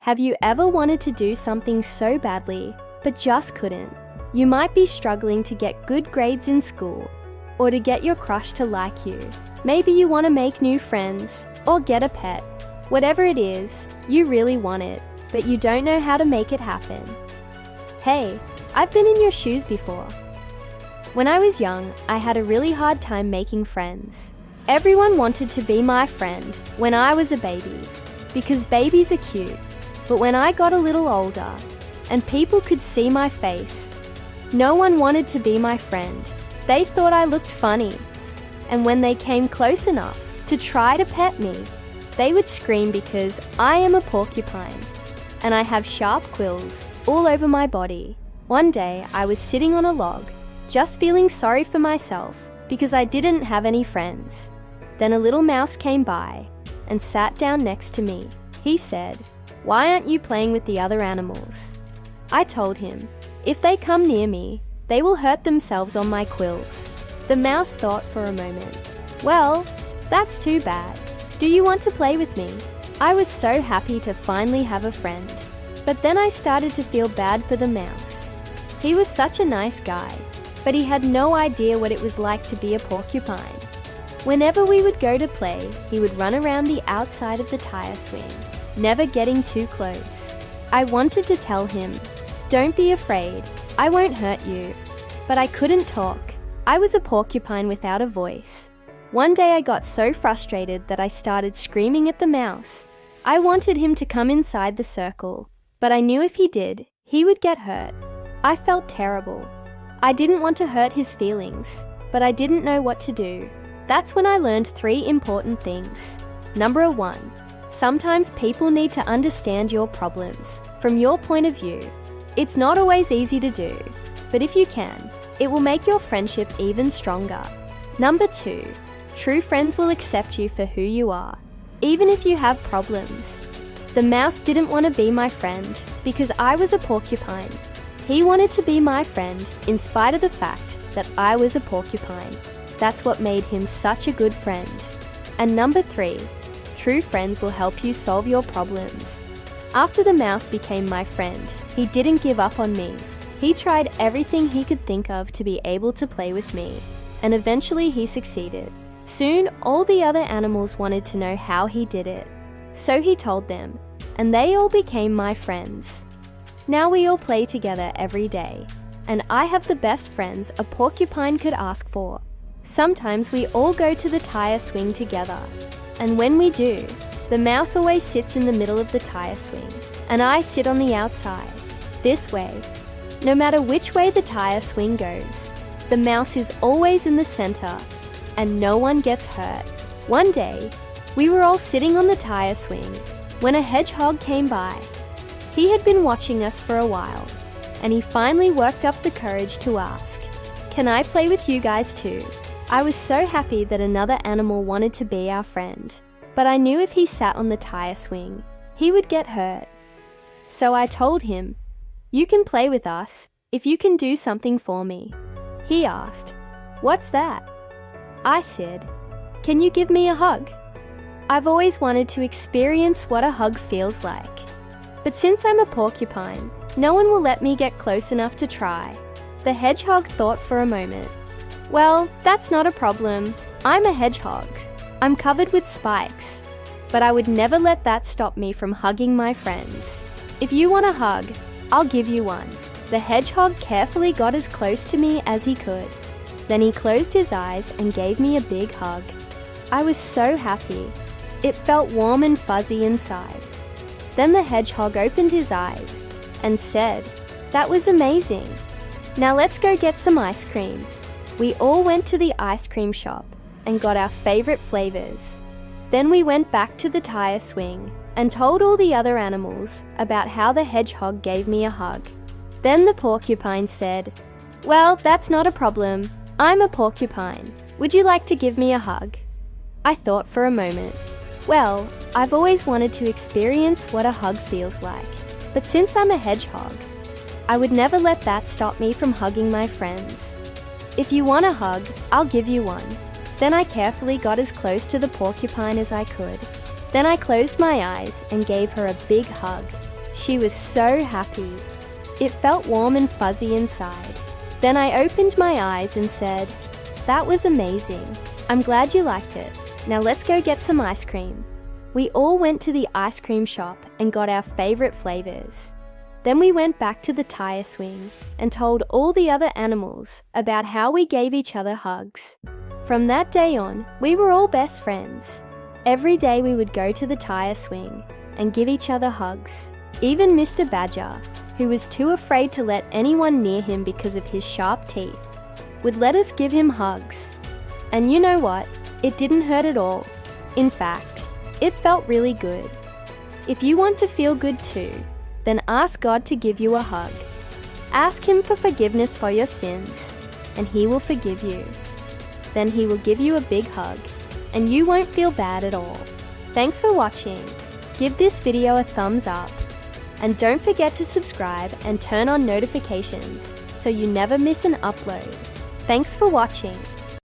Have you ever wanted to do something so badly, but just couldn't? You might be struggling to get good grades in school, or to get your crush to like you. Maybe you want to make new friends, or get a pet. Whatever it is, you really want it, but you don't know how to make it happen. Hey, I've been in your shoes before. When I was young, I had a really hard time making friends. Everyone wanted to be my friend when I was a baby, because babies are cute. But when I got a little older, and people could see my face, no one wanted to be my friend. They thought I looked funny. And when they came close enough to try to pet me, they would scream because I am a porcupine, and I have sharp quills all over my body. One day, I was sitting on a log, just feeling sorry for myself because I didn't have any friends. Then a little mouse came by and sat down next to me. He said, "Why aren't you playing with the other animals?" I told him, if they come near me, they will hurt themselves on my quills. The mouse thought for a moment. Well, that's too bad. Do you want to play with me? I was so happy to finally have a friend. But then I started to feel bad for the mouse. He was such a nice guy, but he had no idea what it was like to be a porcupine. Whenever we would go to play, he would run around the outside of the tire swing, never getting too close. I wanted to tell him, "Don't be afraid, I won't hurt you." But I couldn't talk. I was a porcupine without a voice. One day I got so frustrated that I started screaming at the mouse. I wanted him to come inside the circle, but I knew if he did, he would get hurt. I felt terrible. I didn't want to hurt his feelings, but I didn't know what to do. That's when I learned 3 important things. Number 1, sometimes people need to understand your problems from your point of view. It's not always easy to do, but if you can, it will make your friendship even stronger. Number 2, true friends will accept you for who you are, even if you have problems. The mouse didn't want to be my friend because I was a porcupine. He wanted to be my friend in spite of the fact that I was a porcupine. That's what made him such a good friend. And number 3, true friends will help you solve your problems. After the mouse became my friend, he didn't give up on me. He tried everything he could think of to be able to play with me, and eventually he succeeded. Soon, all the other animals wanted to know how he did it. So he told them, and they all became my friends. Now we all play together every day, and I have the best friends a porcupine could ask for. Sometimes we all go to the tire swing together, and when we do, the mouse always sits in the middle of the tire swing, and I sit on the outside. This way, no matter which way the tire swing goes, the mouse is always in the center, and no one gets hurt. One day, we were all sitting on the tire swing when a hedgehog came by. He had been watching us for a while, and he finally worked up the courage to ask, "Can I play with you guys too?" I was so happy that another animal wanted to be our friend, but I knew if he sat on the tire swing, he would get hurt. So I told him, "You can play with us if you can do something for me." He asked, "What's that?" I said, "Can you give me a hug?" I've always wanted to experience what a hug feels like. But since I'm a porcupine, no one will let me get close enough to try. The hedgehog thought for a moment. Well, that's not a problem. I'm a hedgehog. I'm covered with spikes. But I would never let that stop me from hugging my friends. If you want a hug, I'll give you one. The hedgehog carefully got as close to me as he could. Then he closed his eyes and gave me a big hug. I was so happy. It felt warm and fuzzy inside. Then the hedgehog opened his eyes and said, "That was amazing. Now let's go get some ice cream." We all went to the ice cream shop and got our favorite flavors. Then we went back to the tire swing and told all the other animals about how the hedgehog gave me a hug. Then the porcupine said, "Well, that's not a problem. I'm a porcupine. Would you like to give me a hug?" I thought for a moment. Well, I've always wanted to experience what a hug feels like. But since I'm a hedgehog, I would never let that stop me from hugging my friends. If you want a hug, I'll give you one. Then I carefully got as close to the porcupine as I could. Then I closed my eyes and gave her a big hug. She was so happy. It felt warm and fuzzy inside. Then I opened my eyes and said, "That was amazing. I'm glad you liked it. Now let's go get some ice cream." We all went to the ice cream shop and got our favorite flavors. Then we went back to the tire swing and told all the other animals about how we gave each other hugs. From that day on, we were all best friends. Every day we would go to the tire swing and give each other hugs. Even Mr. Badger, who was too afraid to let anyone near him because of his sharp teeth, would let us give him hugs. And you know what? It didn't hurt at all. In fact, it felt really good. If you want to feel good too, then ask God to give you a hug. Ask Him for forgiveness for your sins, and He will forgive you. Then He will give you a big hug, and you won't feel bad at all. Thanks for watching. Give this video a thumbs up, and don't forget to subscribe and turn on notifications so you never miss an upload. Thanks for watching.